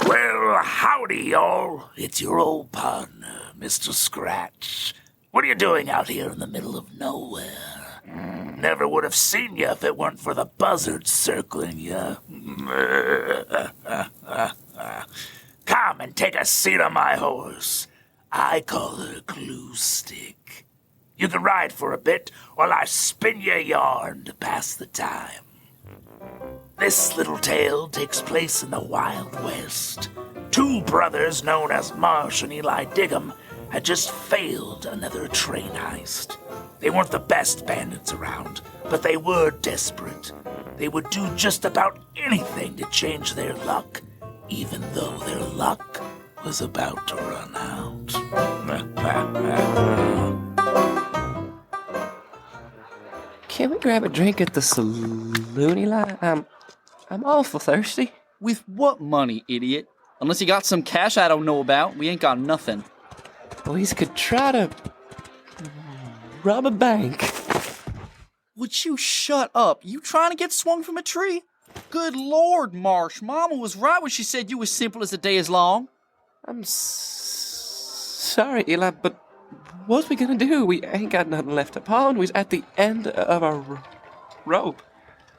Well, howdy, y'all. It's your old partner, Mr. Scratch. What are you doing out here in the middle of nowhere? Never would have seen you if it weren't for the buzzards circling you. Come and take a seat on my horse. I call her Glue Stick. You can ride for a bit while I spin you a yarn to pass the time. This little tale takes place in the Wild West. Two brothers known as Marsh and Eli Diggum had just failed another train heist. They weren't the best bandits around, but they were desperate. They would do just about anything to change their luck, even though their luck was about to run out. Can we grab a drink at the saloon, Eli? I'm awful thirsty. With what money, idiot? Unless you got some cash I don't know about, we ain't got nothing. Boys could try to rob a bank. Would you shut up? You trying to get swung from a tree? Good Lord, Marsh. Mama was right when she said you was simple as the day is long. I'm sorry, Eli, but what we gonna do? We ain't got nothing left to pawn. We's at the end of our rope.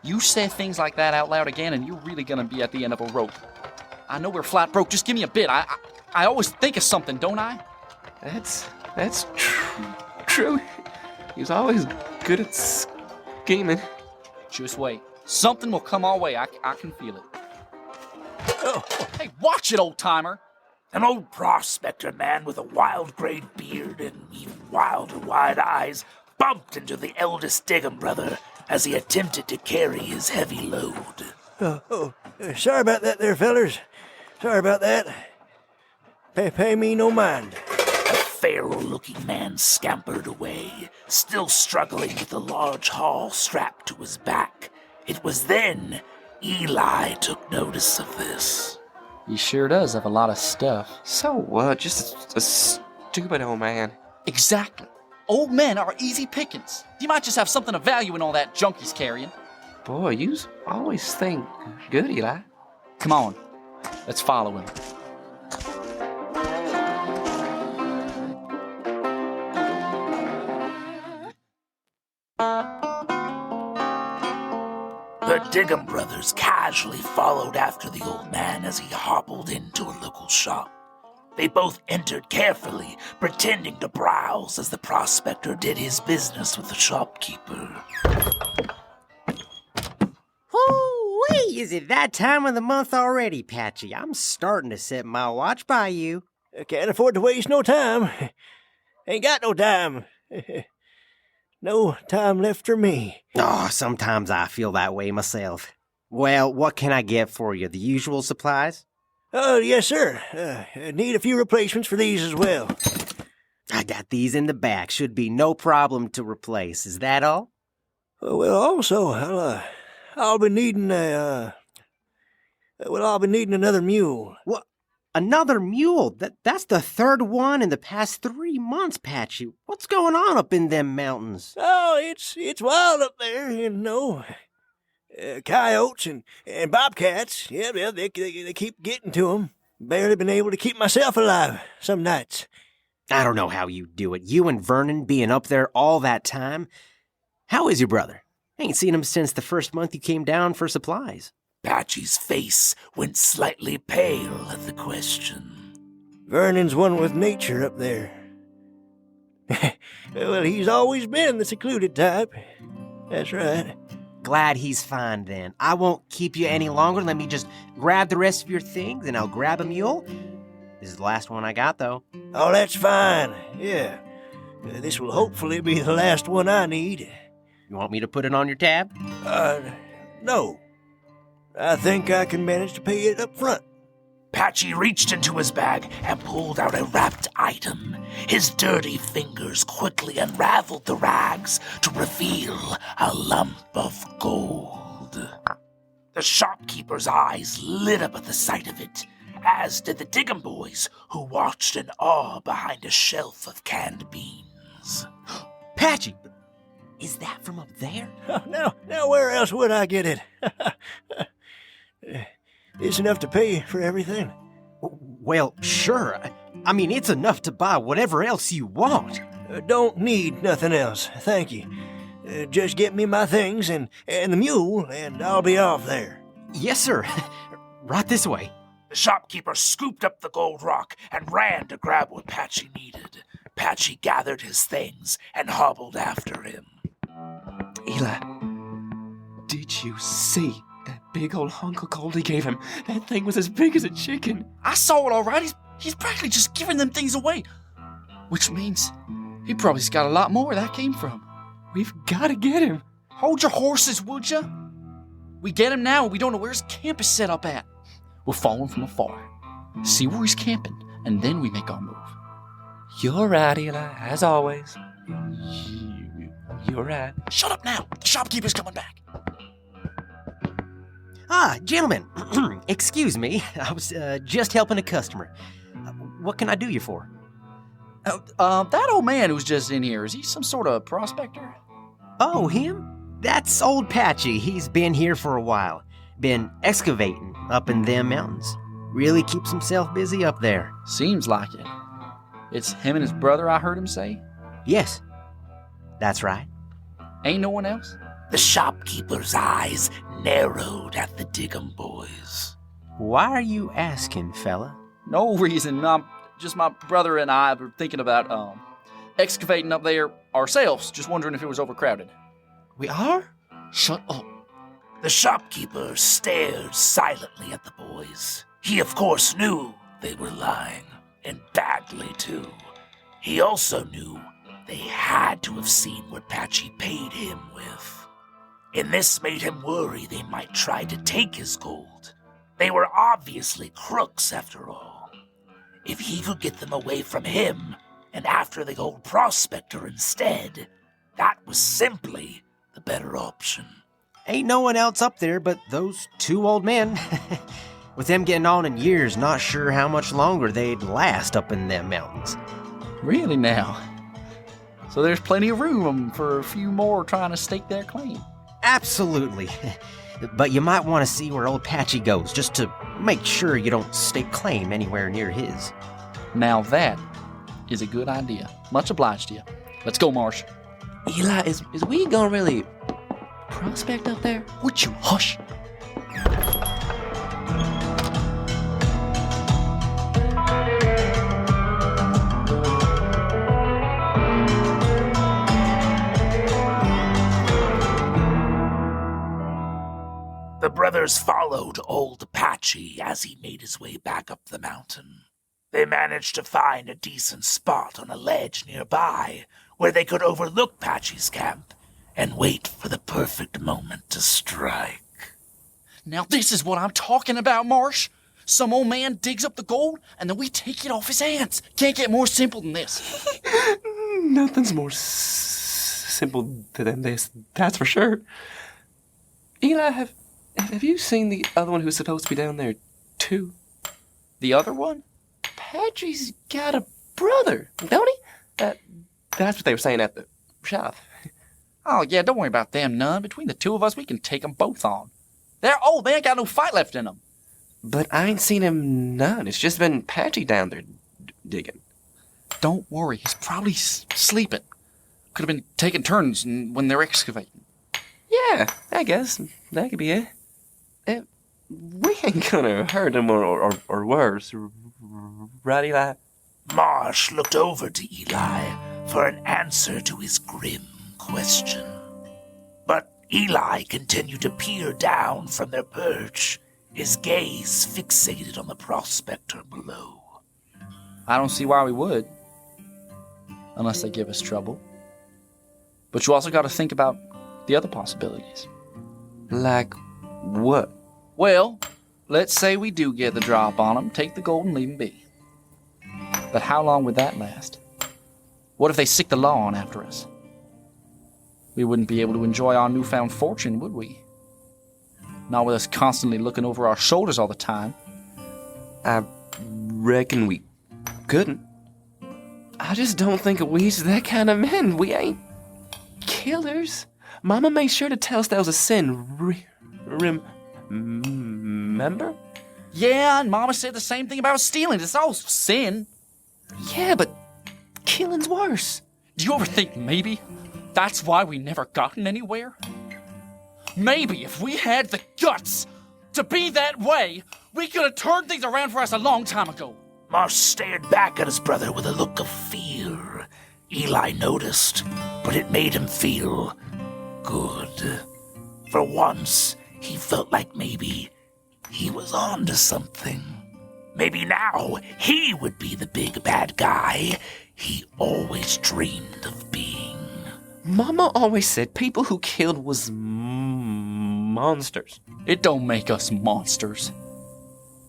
You say things like that out loud again, and you're really gonna be at the end of a rope. I know we're flat broke. Just give me a bit. I always think of something, don't I? That's true. He was always good at scheming. Just wait. Something will come our way. I can feel it. Oh, hey, watch it, old-timer. An old prospector man with a wild gray beard and even wilder wide eyes bumped into the eldest Diggum brother as he attempted to carry his heavy load. Sorry about that there, fellers. Sorry about that. Pay me no mind. A feral-looking man scampered away, still struggling with a large haul strapped to his back. It was then Eli took notice of this. He sure does have a lot of stuff. So what? Just a stupid old man. Exactly. Old men are easy pickings. You might just have something of value in all that junk he's carrying. Boy, you always think good, Eli. Come on. Let's follow him. The Diggum brothers casually followed after the old man as he hobbled into a local shop. They both entered carefully, pretending to browse as the prospector did his business with the shopkeeper. Whoo-wee! Is it that time of the month already, Patchy? I'm starting to set my watch by you. I can't afford to waste no time. Ain't got no time. No time left for me. Oh, sometimes I feel that way myself. Well, what can I get for you? The usual supplies? Oh, yes, sir. I need a few replacements for these as well. I got these in the back. Should be no problem to replace. Is that all? Well, also, I'll be needing I'll be needing another mule. What? Another mule? That's the third one in the past 3 months, Patchy. What's going on up in them mountains? Oh, it's wild up there, you know. Coyotes and bobcats, yeah, they keep getting to 'em. Barely been able to keep myself alive some nights. I don't know how you do it. You and Vernon being up there all that time. How is your brother? Ain't seen him since the first month you came down for supplies. Patchy's face went slightly pale at the question. Vernon's one with nature up there. Well, he's always been the secluded type. That's right. Glad he's fine then. I won't keep you any longer. Let me just grab the rest of your things and I'll grab a mule. This is the last one I got, though. Oh, that's fine. Yeah. This will hopefully be the last one I need. You want me to put it on your tab? No. I think I can manage to pay it up front. Patchy reached into his bag and pulled out a wrapped item. His dirty fingers quickly unraveled the rags to reveal a lump of gold. The shopkeeper's eyes lit up at the sight of it, as did the Diggum boys, who watched in awe behind a shelf of canned beans. Patchy! Is that from up there? Now where else would I get it? it's enough to pay for everything. Well, sure. I mean, it's enough to buy whatever else you want. Don't need nothing else, thank you. Just get me my things and the mule, and I'll be off there. Yes, sir. Right this way. The shopkeeper scooped up the gold rock and ran to grab what Patchy needed. Patchy gathered his things and hobbled after him. Eli, did you see that big old hunk of gold he gave him? That thing was as big as a chicken. I saw it all right. He's practically just giving them things away. Which means he probably's got a lot more where that came from. We've got to get him. Hold your horses, would ya? We get him now and we don't know where his camp is set up at. We'll follow him from afar, see where he's camping, and then we make our move. You're right, Eli, as always. You're right. Shut up now. The shopkeeper's coming back. Ah, gentlemen. Excuse me. I was just helping a customer. What can I do you for? That old man who's just in here, is he some sort of prospector? Oh, him? That's old Patchy. He's been here for a while. Been excavating up in them mountains. Really keeps himself busy up there. Seems like it. It's him and his brother, I heard him say. Yes, that's right. Ain't no one else? The shopkeeper's eyes narrowed at the Diggum boys. Why are you asking, fella? No reason. Just my brother and I were thinking about excavating up there ourselves. Just wondering if it was overcrowded. We are? Shut up. The shopkeeper stared silently at the boys. He, of course, knew they were lying, and badly, too. He also knew they had to have seen what Patchy paid him with. And this made him worry they might try to take his gold. They were obviously crooks, after all. If he could get them away from him and after the old prospector instead, that was simply the better option. Ain't no one else up there but those two old men. With them getting on in years, not sure how much longer they'd last up in them mountains. Really now? So there's plenty of room for a few more trying to stake their claim. Absolutely. But you might want to see where old Patchy goes, just to make sure you don't stake claim anywhere near his. Now that is a good idea. Much obliged to you. Let's go, Marsh. Eli, is we gonna really prospect up there? Would you hush? The brothers followed old Patchy as he made his way back up the mountain. They managed to find a decent spot on a ledge nearby where they could overlook Patchy's camp and wait for the perfect moment to strike. Now this is what I'm talking about, Marsh. Some old man digs up the gold, and then we take it off his hands. Can't get more simple than this. Nothing's more simple than this, that's for sure. Eli, have you seen the other one who's supposed to be down there, too? The other one? Patchy's got a brother, don't he? That's what they were saying at the shop. Oh, yeah, don't worry about them none. Between the two of us, we can take them both on. They're old. They ain't got no fight left in them. But I ain't seen him none. It's just been Patchy down there digging. Don't worry. He's probably sleeping. Could have been taking turns when they're excavating. Yeah, I guess. That could be it. We ain't gonna hurt him or worse. Right, Eli? Marsh looked over to Eli for an answer to his grim question. But Eli continued to peer down from their perch, his gaze fixated on the prospector below. I don't see why we would. Unless they give us trouble. But you also got to think about the other possibilities. Like what? Well, let's say we do get the drop on them, take the gold and leave them be. But how long would that last? What if they sick the law on after us? We wouldn't be able to enjoy our newfound fortune, would we? Not with us constantly looking over our shoulders all the time. I reckon we couldn't. I just don't think we's that kind of men. We ain't killers. Mama made sure to tell us that was a sin. Remember? Yeah, and Mama said the same thing about stealing. It's all sin. Yeah, but killing's worse. Do you ever think maybe that's why we never gotten anywhere? Maybe if we had the guts to be that way, we could have turned things around for us a long time ago. Marsh stared back at his brother with a look of fear. Eli noticed, but it made him feel good. For once, he felt like maybe he was on to something. Maybe now he would be the big bad guy he always dreamed of being. Mama always said people who killed was monsters. It don't make us monsters.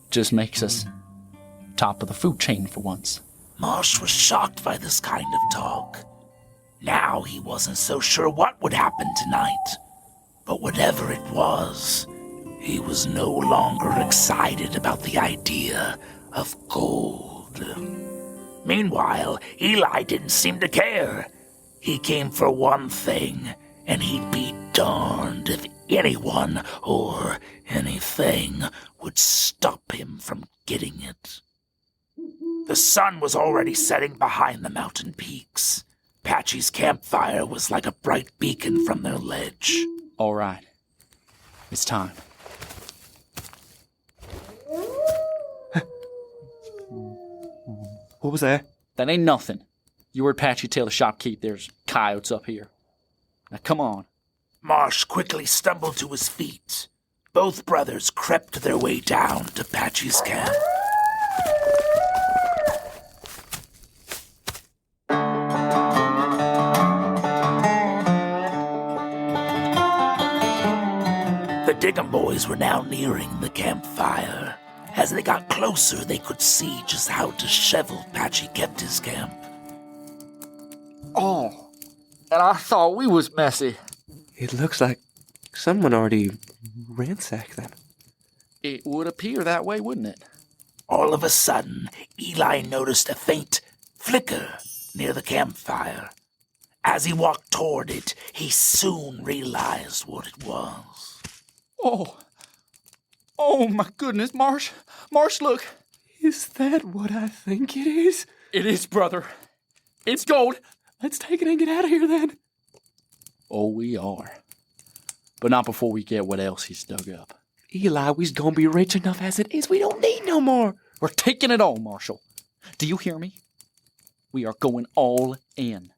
Just makes us top of the food chain for once. Marsh was shocked by this kind of talk. Now he wasn't so sure what would happen tonight. But whatever it was, he was no longer excited about the idea of gold. Meanwhile, Eli didn't seem to care. He came for one thing, and he'd be darned if anyone or anything would stop him from getting it. The sun was already setting behind the mountain peaks. Patchy's campfire was like a bright beacon from their ledge. All right. It's time. What was that? That ain't nothing. You heard Patchy tell the shopkeep there's coyotes up here. Now come on. Marsh quickly stumbled to his feet. Both brothers crept their way down to Patchy's camp. The Diggum boys were now nearing the campfire. As they got closer, they could see just how disheveled Patchy kept his camp. Oh, and I thought we was messy. It looks like someone already ransacked them. It would appear that way, wouldn't it? All of a sudden, Eli noticed a faint flicker near the campfire. As he walked toward it, he soon realized what it was. Oh my goodness, Marsh. Marsh, look. Is that what I think it is? It is, brother. It's gold. Let's take it and get out of here then. Oh, we are. But not before we get what else he's dug up. Eli, we's gonna be rich enough as it is. We don't need no more. We're taking it all, Marshal. Do you hear me? We are going all in.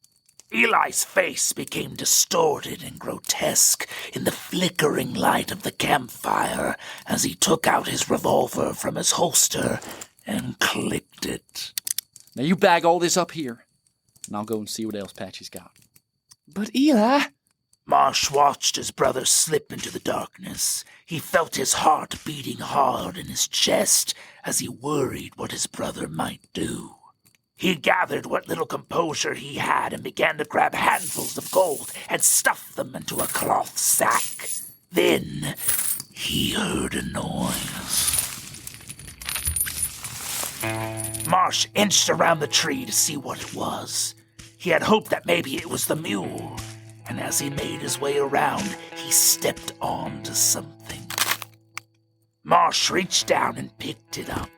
Eli's face became distorted and grotesque in the flickering light of the campfire as he took out his revolver from his holster and clicked it. Now you bag all this up here, and I'll go and see what else Patchy's got. But Eli... Marsh watched his brother slip into the darkness. He felt his heart beating hard in his chest as he worried what his brother might do. He gathered what little composure he had and began to grab handfuls of gold and stuff them into a cloth sack. Then he heard a noise. Marsh inched around the tree to see what it was. He had hoped that maybe it was the mule, and as he made his way around, he stepped onto something. Marsh reached down and picked it up,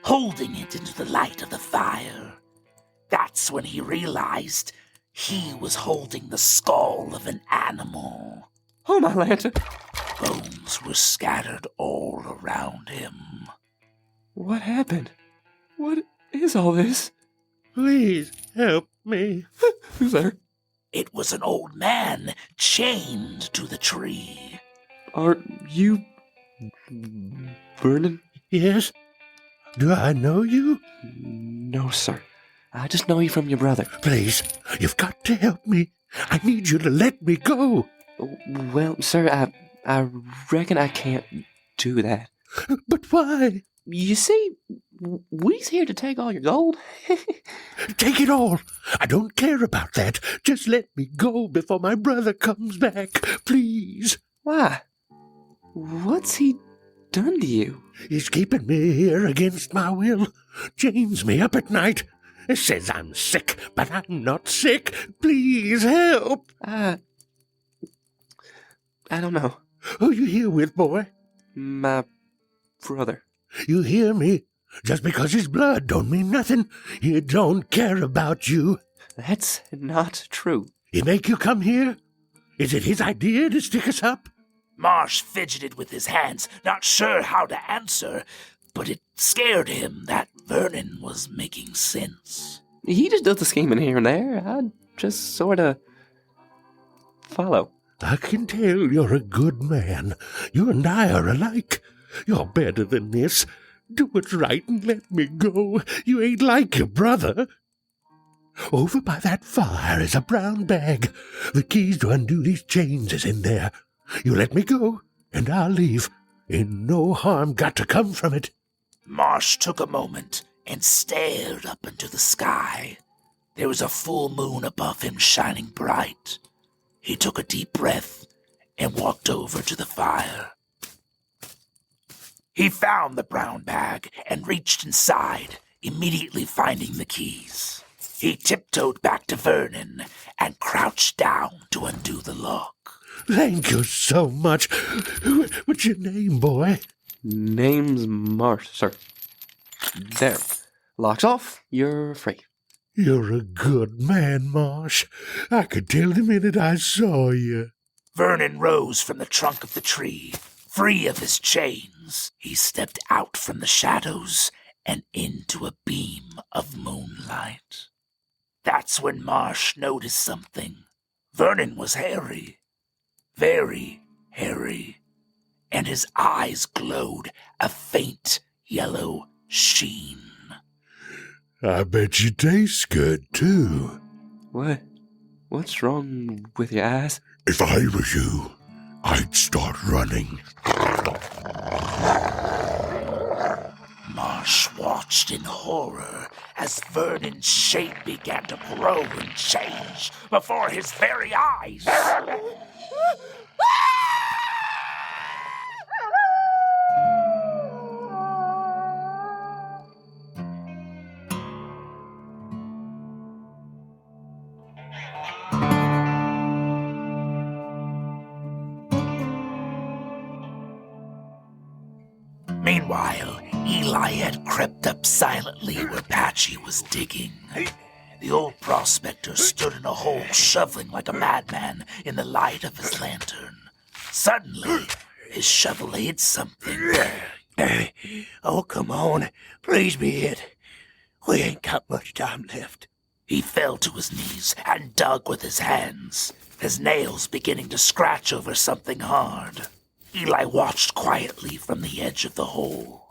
holding it into the light of the fire. That's when he realized he was holding the skull of an animal. Oh, my lantern. Bones were scattered all around him. What happened? What is all this? Please help me. Who's there? It was an old man chained to the tree. Are you... Vernon? Yes? Do I know you? No, sir. I just know you from your brother. Please, you've got to help me. I need you to let me go. Well, sir, I reckon I can't do that. But why? You see, we's here to take all your gold. Take it all. I don't care about that. Just let me go before my brother comes back. Please. Why? What's he done to you? He's keeping me here against my will. Chains me up at night. Says I'm sick, but I'm not sick. Please help. I don't know. Who you here with, boy? My brother. You hear me? Just because his blood don't mean nothing. He don't care about you. That's not true. He make you come here? Is it his idea to stick us up? Marsh fidgeted with his hands, not sure how to answer, but it scared him that Vernon was making sense. He just does the scheming here and there. I just sort of follow. I can tell you're a good man. You and I are alike. You're better than this. Do what's right and let me go. You ain't like your brother. Over by that fire is a brown bag. The keys to undo these chains is in there. You let me go, and I'll leave. Ain't no harm got to come from it. Marsh took a moment and stared up into the sky. There was a full moon above him shining bright. He took a deep breath and walked over to the fire. He found the brown bag and reached inside, immediately finding the keys. He tiptoed back to Vernon and crouched down to undo the lock. Thank you so much. What's your name, boy? Name's Marsh, sir. There. Locks off. You're free. You're a good man, Marsh. I could tell the minute I saw you. Vernon rose from the trunk of the tree, free of his chains. He stepped out from the shadows and into a beam of moonlight. That's when Marsh noticed something. Vernon was hairy, very hairy, and his eyes glowed a faint yellow sheen. I bet you taste good, too. What? What's wrong with your eyes? If I was you, I'd start running. Marsh watched in horror as Vernon's shape began to grow and change before his very eyes. Meanwhile, Eli had crept up silently where Patchy was digging. The old prospector stood in a hole shoveling like a madman in the light of his lantern. Suddenly, his shovel hit something. Oh, come on. Please be it. We ain't got much time left. He fell to his knees and dug with his hands, his nails beginning to scratch over something hard. Eli watched quietly from the edge of the hole.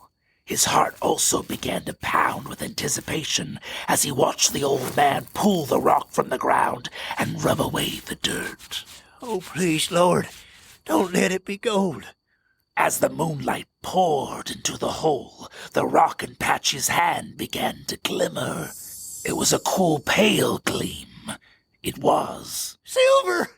His heart also began to pound with anticipation as he watched the old man pull the rock from the ground and rub away the dirt. Oh, please, Lord, don't let it be gold. As the moonlight poured into the hole, the rock in Patchy's hand began to glimmer. It was a cool, pale gleam. It was Silver!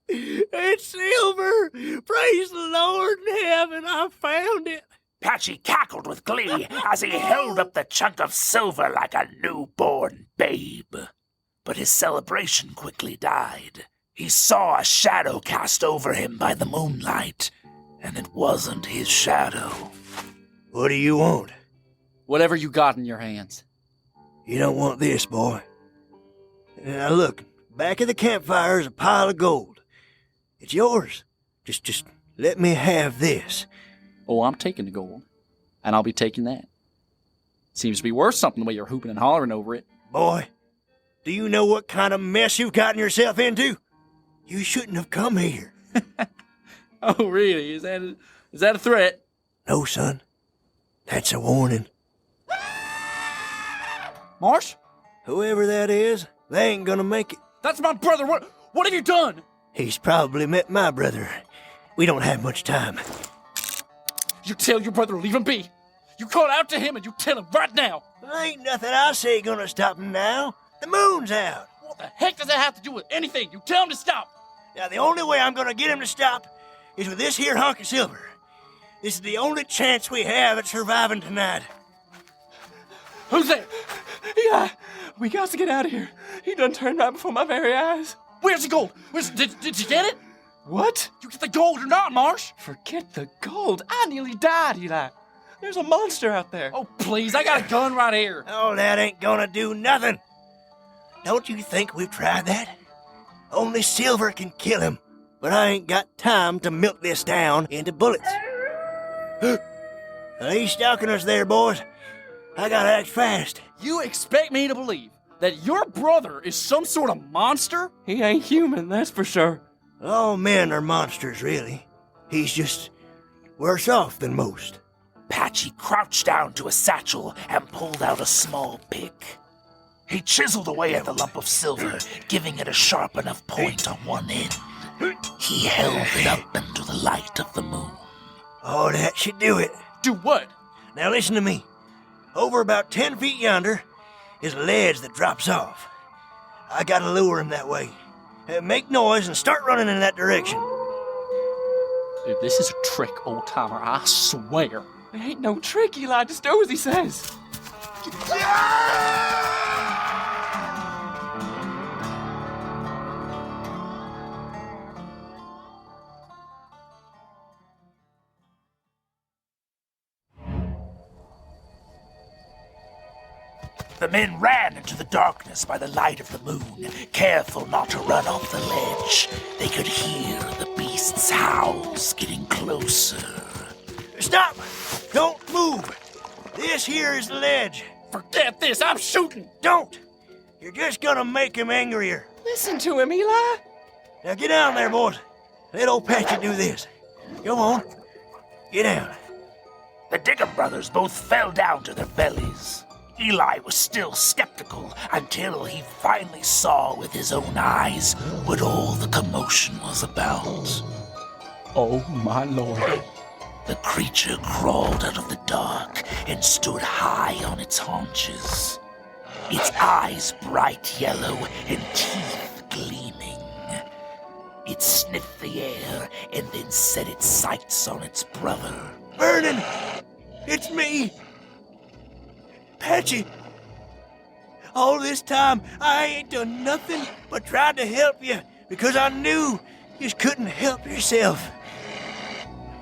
It's silver! Praise the Lord in heaven, I found it! Patchy cackled with glee as he held up the chunk of silver like a newborn babe. But his celebration quickly died. He saw a shadow cast over him by the moonlight, and it wasn't his shadow. What do you want? Whatever you got in your hands. You don't want this, boy. Now look, back of the campfire is a pile of gold. It's yours. Just let me have this. Oh, I'm taking the gold. And I'll be taking that. Seems to be worth something the way you're hooping and hollering over it. Boy, do you know what kind of mess you've gotten yourself into? You shouldn't have come here. Oh, really? Is that a threat? No, son. That's a warning. Marsh? Whoever that is, they ain't gonna make it. That's my brother. What have you done? He's probably met my brother. We don't have much time. You tell your brother to leave him be. You call out to him and you tell him right now. There ain't nothing I say gonna stop him now. The moon's out. What the heck does that have to do with anything? You tell him to stop. Now, the only way I'm gonna get him to stop is with this here hunk of silver. This is the only chance we have at surviving tonight. Who's there? Yeah, we got to get out of here. He done turned right before my very eyes. Where's the gold? Did you get it? What? You get the gold or not, Marsh? Forget the gold. I nearly died, Eli. There's a monster out there. Oh, please, I got a gun right here. Oh, that ain't gonna do nothing. Don't you think we've tried that? Only silver can kill him, but I ain't got time to milk this down into bullets. He's stalking us there, boys. I gotta act fast. You expect me to believe that your brother is some sort of monster? He ain't human, that's for sure. All men are monsters, really. He's just worse off than most. Patchy crouched down to a satchel and pulled out a small pick. He chiseled away at the lump of silver, giving it a sharp enough point on one end. He held it up into the light of the moon. Oh, that should do it. Do what? Now listen to me. Over about 10 feet yonder is a ledge that drops off. I gotta lure him that way. Make noise and start running in that direction. Dude, this is a trick, old-timer, I swear. It ain't no trick, Eli. Just do as he says. The men ran into the darkness by the light of the moon, careful not to run off the ledge. They could hear the beast's howls getting closer. Stop! Don't move! This here is the ledge. Forget this, I'm shooting! Don't! You're just gonna make him angrier. Listen to him, Eli. Now get down there, boys. Let old Patchy do this. Go on. Get down. The Diggum brothers both fell down to their bellies. Eli was still skeptical until he finally saw with his own eyes what all the commotion was about. Oh, my Lord. The creature crawled out of the dark and stood high on its haunches. Its eyes bright yellow and teeth gleaming. It sniffed the air and then set its sights on its brother. Vernon! It's me! Patchy! All this time, I ain't done nothing but tried to help you because I knew you couldn't help yourself.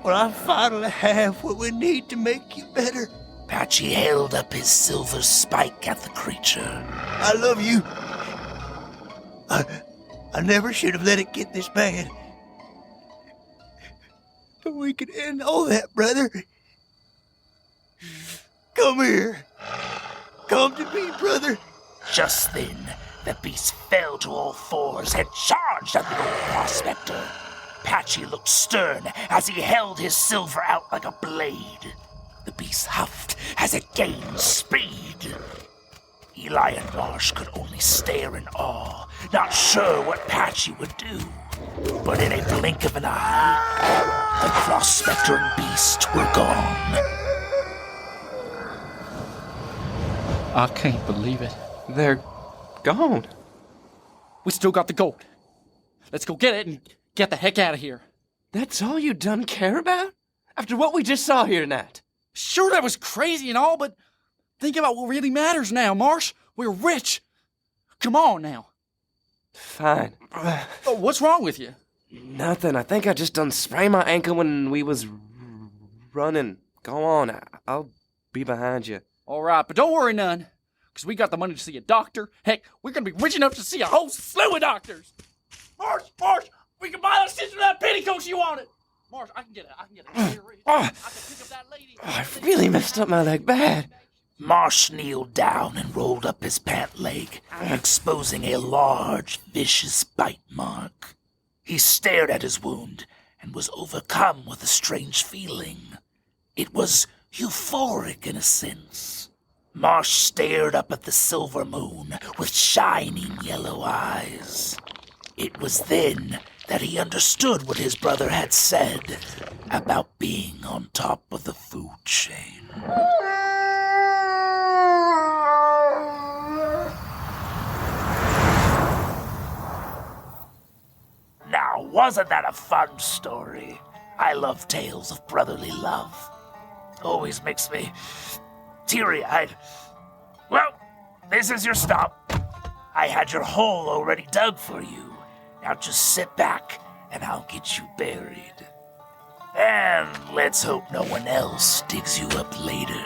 Well, I finally have what we need to make you better. Patchy held up his silver spike at the creature. I love you. I never should have let it get this bad. But we could end all that, brother. Come here. Come to me, brother. Just then, the beast fell to all fours and charged at the old prospector. Patchy looked stern as he held his silver out like a blade. The beast huffed as it gained speed. Eli and Marsh could only stare in awe, not sure what Patchy would do. But in a blink of an eye, the prospector and beast were gone. I can't believe it. They're gone. We still got the gold. Let's go get it and get the heck out of here. That's all you done care about? After what we just saw here tonight? Sure, that was crazy and all, but think about what really matters now, Marsh. We're rich. Come on now. Fine. Oh, what's wrong with you? Nothing. I think I just done sprained my ankle when we was running. Go on. I'll be behind you. All right, but don't worry none, because we got the money to see a doctor. Heck, we're going to be rich enough to see a whole slew of doctors. Marsh, we can buy that sister that petticoat you wanted. Marsh, I can get it. I can get it. I can pick up that lady. I really messed up my leg bad. Marsh kneeled down and rolled up his pant leg, exposing a large, vicious bite mark. He stared at his wound and was overcome with a strange feeling. It was euphoric in a sense. Marsh stared up at the silver moon with shining yellow eyes. It was then that he understood what his brother had said about being on top of the food chain. Now, wasn't that a fun story? I love tales of brotherly love. Always makes me teary-eyed. Well, this is your stop. I had your hole already dug for you. Now just sit back and I'll get you buried. And let's hope no one else digs you up later.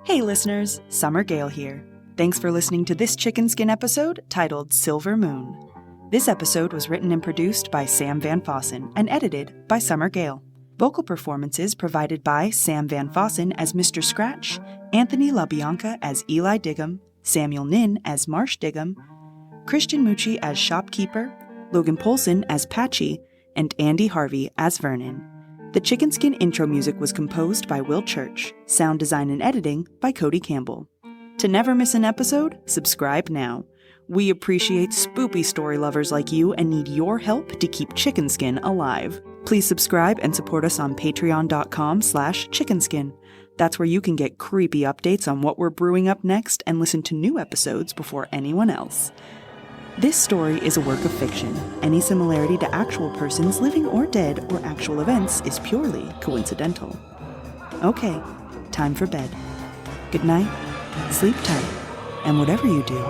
Hey listeners, Summer Gale here. Thanks for listening to this Chicken Skin episode titled Silver Moon. This episode was written and produced by Sam Van Fossen and edited by Summer Gale. Vocal performances provided by Sam Van Fossen as Mr. Scratch, Anthony LaBianca as Eli Diggum, Samuel Nin as Marsh Diggum, Christian Mucci as Shopkeeper, Logan Polson as Patchy, and Andy Harvey as Vernon. The Chicken Skin intro music was composed by Will Church, sound design and editing by Cody Campbell. To never miss an episode, subscribe now. We appreciate spoopy story lovers like you and need your help to keep Chicken Skin alive. Please subscribe and support us on patreon.com/chickenskin. That's where you can get creepy updates on what we're brewing up next and listen to new episodes before anyone else. This story is a work of fiction. Any similarity to actual persons, living or dead, or actual events is purely coincidental. Okay, time for bed. Good night, sleep tight, and whatever you do,